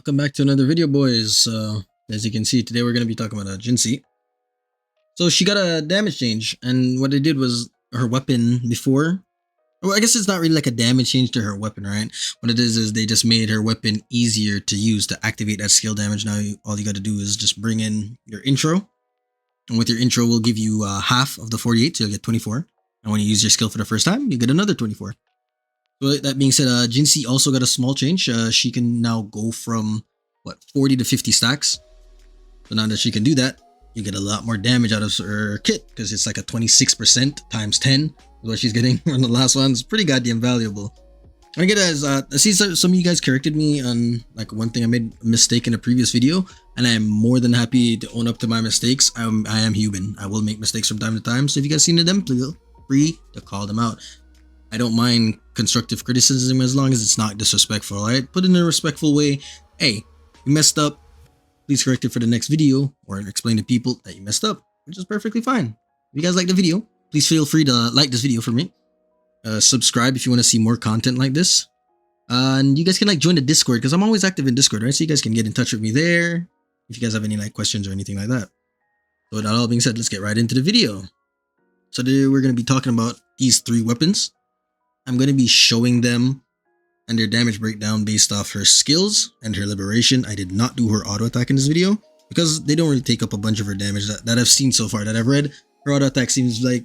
Welcome back to another video, boys. As you can see, today we're going to be talking about Jinhsi. So she got a damage change, and what they did was her weapon before. Well, I guess it's not really like a damage change to her weapon, right? What it is they just made her weapon easier to use to activate that skill damage. Now all you got to do is just bring in your intro, and with your intro, we'll give you half of the 48, so you'll get 24. And when you use your skill for the first time, you get another 24. So that being said, Jinhsi also got a small change. She can now go from 40 to 50 stacks. So now that she can do that, you get a lot more damage out of her kit because it's like a 26% times 10 is what she's getting on the last one. It's pretty goddamn valuable. I get as I see some of you guys corrected me on like one thing. I made a mistake in a previous video, and I am more than happy to own up to my mistakes. I am human. I will make mistakes from time to time. So if you guys seen them, feel free to call them out. I don't mind constructive criticism as long as it's not disrespectful, alright? Put it in a respectful way. Hey, you messed up. Please correct it for the next video or explain to people that you messed up, which is perfectly fine. If you guys like the video, please feel free to like this video for me. Subscribe if you want to see more content like this. And you guys can join the Discord because I'm always active in Discord, right? So you guys can get in touch with me there if you guys have any questions or anything like that. So with that all being said, let's get right into the video. So today we're going to be talking about these 3 weapons. I'm going to be showing them and their damage breakdown based off her skills and her liberation. I did not do her auto attack in this video because they don't really take up a bunch of her damage that I've seen so far that I've read. Her auto attack seems like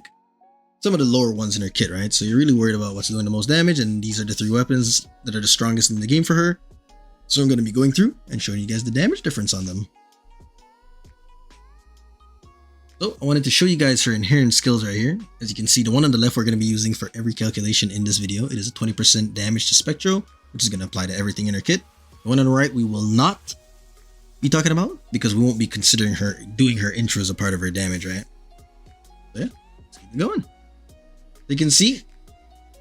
some of the lower ones in her kit, right? So you're really worried about what's doing the most damage, and these are the 3 weapons that are the strongest in the game for her. So I'm going to be going through and showing you guys the damage difference on them. So I wanted to show you guys her inherent skills right here. As you can see, the one on the left we're going to be using for every calculation in this video. It is a 20% damage to Spectro, which is going to apply to everything in her kit. The one on the right we will not be talking about because we won't be considering her doing her intro as a part of her damage, right? So yeah, let's keep it going. You can see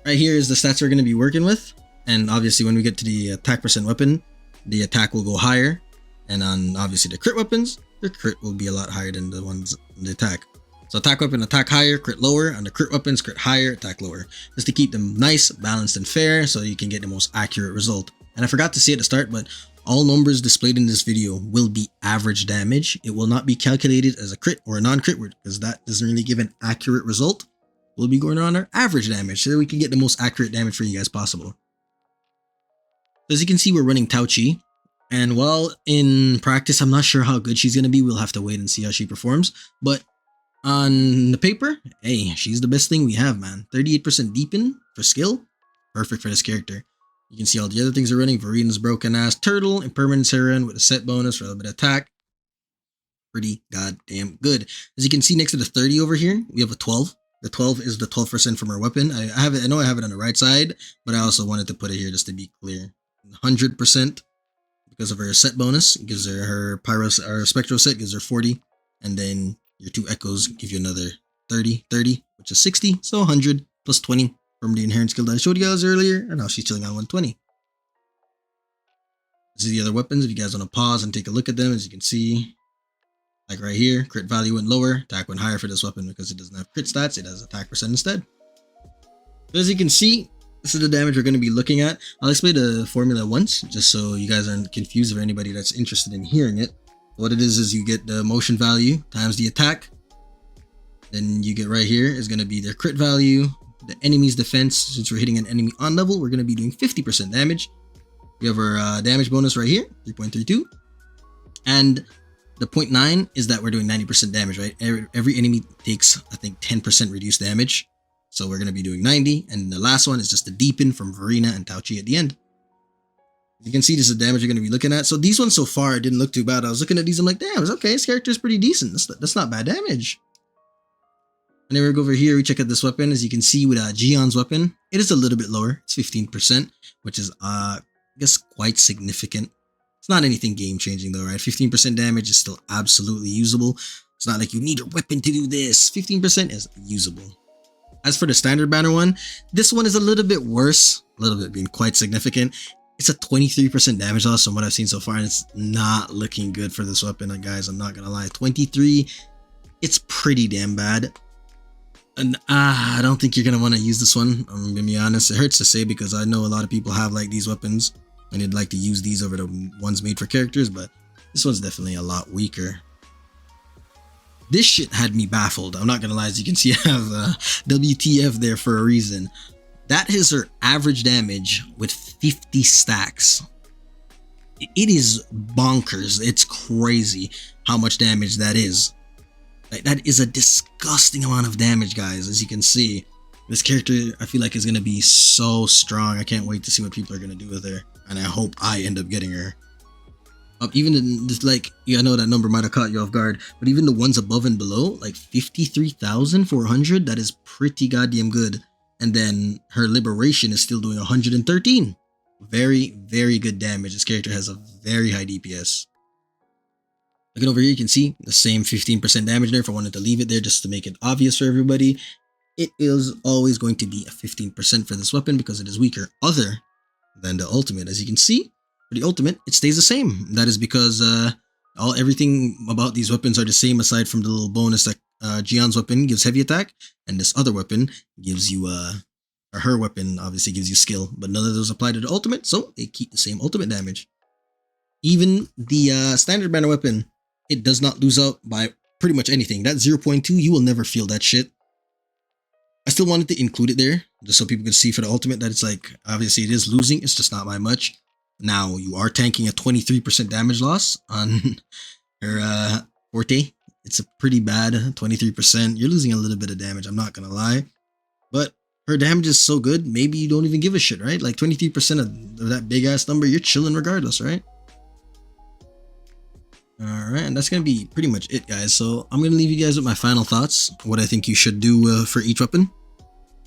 right here is the stats we're going to be working with. And obviously when we get to the attack percent weapon, the attack will go higher. And on obviously the crit weapons, the crit will be a lot higher than the ones in the attack. So attack weapon, attack higher, crit lower. On the crit weapons, crit higher, attack lower. Just to keep them nice, balanced, and fair so you can get the most accurate result. And I forgot to say at the start, but all numbers displayed in this video will be average damage. It will not be calculated as a crit or a non-crit because that doesn't really give an accurate result. We'll be going on our average damage so that we can get the most accurate damage for you guys possible. So as you can see, we're running Tao Chi. And while in practice, I'm not sure how good she's going to be. We'll have to wait and see how she performs. But on the paper, hey, she's the best thing we have, man. 38% deepen for skill. Perfect for this character. You can see all the other things are running. Verena's Broken Ass Turtle, Impermanence Heron with a set bonus for a little bit of attack. Pretty goddamn good. As you can see next to the 30 over here, we have a 12. The 12 is the 12% from her weapon. I know I have it on the right side, but I also wanted to put it here just to be clear. 100%. Because of her set bonus, it gives her Pyro or Spectro set gives her 40, and then your 2 echoes give you another 30, which is 60, so 100 plus 20 from the inherent skill that I showed you guys earlier, and now she's chilling on 120. This is the other weapons. If you guys want to pause and take a look at them, as you can see, like right here, crit value went lower, attack went higher for this weapon because it doesn't have crit stats, it has attack percent instead. So as you can see, this is the damage we're going to be looking at. I'll explain the formula once, just so you guys aren't confused or anybody that's interested in hearing it. What it is you get the motion value times the attack. Then you get right here is going to be their crit value, the enemy's defense. Since we're hitting an enemy on level, we're going to be doing 50% damage. We have our damage bonus right here, 3.32. And the 0.9 is that we're doing 90% damage, right? Every enemy takes, I think, 10% reduced damage. So we're going to be doing 90, and the last one is just the deepen from Verena and Tao Chi at the end. You can see this is the damage you're going to be looking at. So these ones so far didn't look too bad. I was looking at these, I'm like, damn, it's okay. This character is pretty decent. That's not bad damage. And then we go over here, we check out this weapon. As you can see with Gion's weapon, it is a little bit lower. It's 15%, which is, I guess, quite significant. It's not anything game-changing though, right? 15% damage is still absolutely usable. It's not like you need a weapon to do this. 15% is usable. As for the standard banner one, this one is a little bit worse, a little bit being quite significant. It's a 23% damage loss from what I've seen so far, and it's not looking good for this weapon, guys. I'm not gonna lie. 23, it's pretty damn bad. And I don't think you're gonna want to use this one. I'm gonna be honest. It hurts to say because I know a lot of people have these weapons. and you'd like to use these over the ones made for characters, but this one's definitely a lot weaker. This shit had me baffled. I'm not gonna lie, as you can see, I have WTF there for a reason. That is her average damage with 50 stacks. It is bonkers. It's crazy how much damage that is. Like, that is a disgusting amount of damage, guys. As you can see, this character, I feel like, is gonna be so strong. I can't wait to see what people are gonna do with her, and I hope I end up getting her. Even in this, like, yeah, I know that number might have caught you off guard, but even the ones above and below, like 53,400, that is pretty goddamn good. And then her liberation is still doing 113. Very, very good damage. This character has a very high DPS. Looking over here, you can see the same 15% damage there. If I wanted to leave it there just to make it obvious for everybody, it is always going to be a 15% for this weapon because it is weaker other than the ultimate. As you can see, for the ultimate, it stays the same. That is because everything about these weapons are the same aside from the little bonus that Jian's weapon gives heavy attack, and this other weapon gives you or her weapon obviously gives you skill, but none of those apply to the ultimate, so they keep the same ultimate damage. Even the standard banner weapon, it does not lose out by pretty much anything. That 0.2, you will never feel that shit. I still wanted to include it there just so people could see for the ultimate that it's like, obviously it is losing, it's just not by much. Now you are tanking a 23% damage loss on her Forte. It's a pretty bad 23%. You're losing a little bit of damage, I'm not gonna lie. But her damage is so good, maybe you don't even give a shit, right? Like 23% of that big ass number, you're chilling regardless, right? Alright, and that's gonna be pretty much it, guys. So I'm gonna leave you guys with my final thoughts, what I think you should do for each weapon.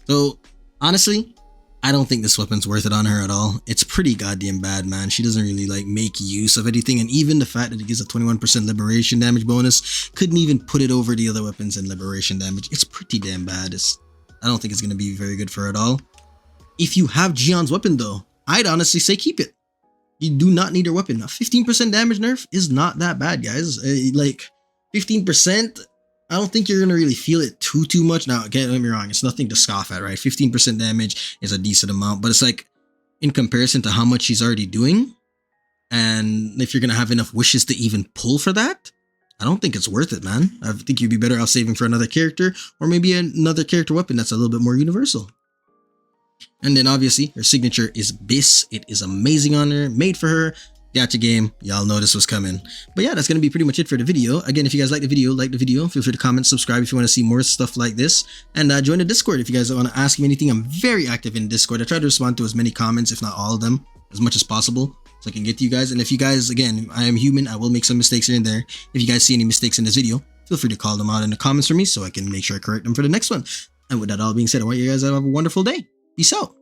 So honestly, I don't think this weapon's worth it on her at all. It's pretty goddamn bad, man. She doesn't really like make use of anything, and even the fact that it gives a 21% liberation damage bonus couldn't even put it over the other weapons in liberation damage. It's pretty damn bad. I don't think it's going to be very good for her at all. If you have Jian's weapon though, I'd honestly say keep it. You do not need her weapon. A 15% damage nerf is not that bad, guys. Like 15%, I don't think you're going to really feel it too much. Now, get me wrong, it's nothing to scoff at, right? 15% damage is a decent amount, but it's like in comparison to how much she's already doing, and if you're going to have enough wishes to even pull for that, I don't think it's worth it, man. I think you'd be better off saving for another character, or maybe another character weapon that's a little bit more universal. And then obviously her signature is BIS. It is amazing on her, made for her. Gacha game, y'all know this was coming. But yeah, that's gonna be pretty much it for the video. Again, if you guys like the video, feel free to comment, subscribe if you want to see more stuff like this, and join the Discord if you guys want to ask me anything. I'm very active in Discord. I try to respond to as many comments, if not all of them, as much as possible, so I can get to you guys. And if you guys, again, I am human, I will make some mistakes here and there. If you guys see any mistakes in this video, feel free to call them out in the comments for me so I can make sure I correct them for the next one. And with that all being said, I want you guys to have a wonderful day. Peace out.